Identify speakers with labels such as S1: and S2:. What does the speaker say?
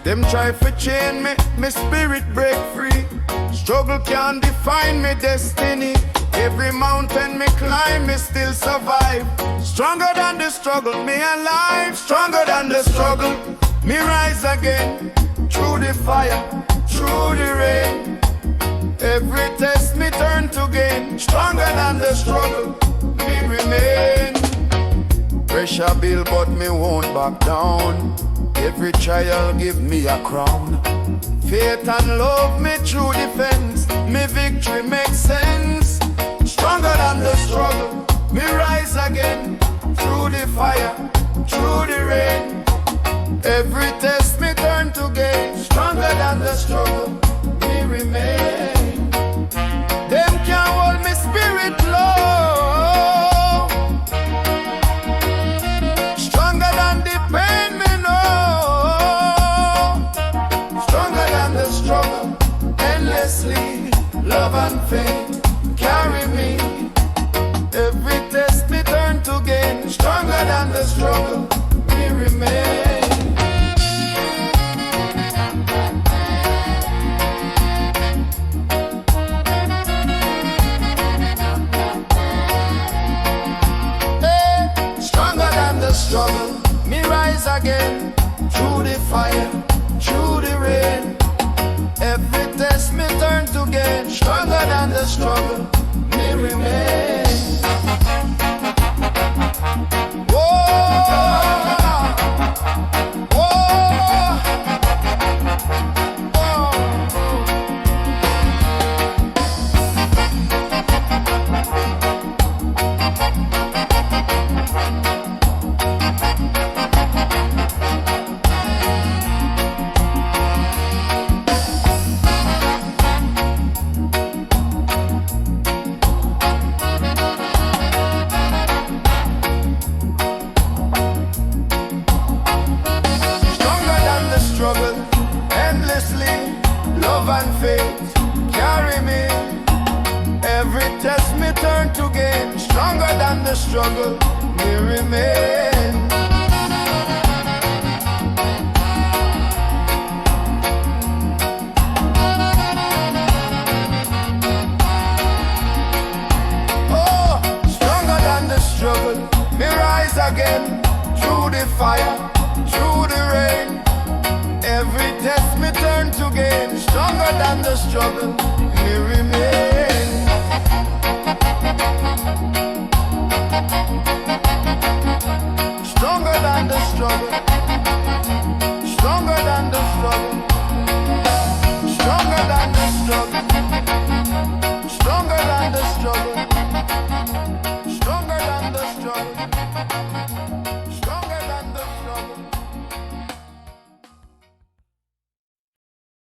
S1: Them try to chain me, my spirit break free. Struggle can't define me destiny. Every mountain me climb, me still survive. Stronger than the struggle, me alive. Stronger than the struggle, me rise again. Through the fire, through the rain. Every test me turn to gain. Stronger than the struggle, me remain. Pressure build but me won't back down. Every trial give me a crown. Faith and love me true defense. Me victory makes sense. Stronger than the struggle, me rise again. Through the fire, through the rain. Every test me turn to gain. Stronger than the struggle, me remain. Them can't hold me spirit low. Stronger than the pain me know. Stronger than the struggle, endlessly. Love and faith carry me. Every test me turn to gain. Stronger than the struggle, me remain. Struggle, me rise again. Through the fire, through the rain. Every test me turn to gain. Stronger than the struggle, me remain. Love and faith carry me. Every test me turn to gain. Stronger than the struggle, me remain. Oh, stronger than the struggle, me rise again. Through the fire, through the rain. Every test me turn to gain. Stronger than the struggle, me remain. Stronger than the struggle. Stronger than the struggle. Stronger than the struggle. Stronger than the struggle. Stronger than the struggle.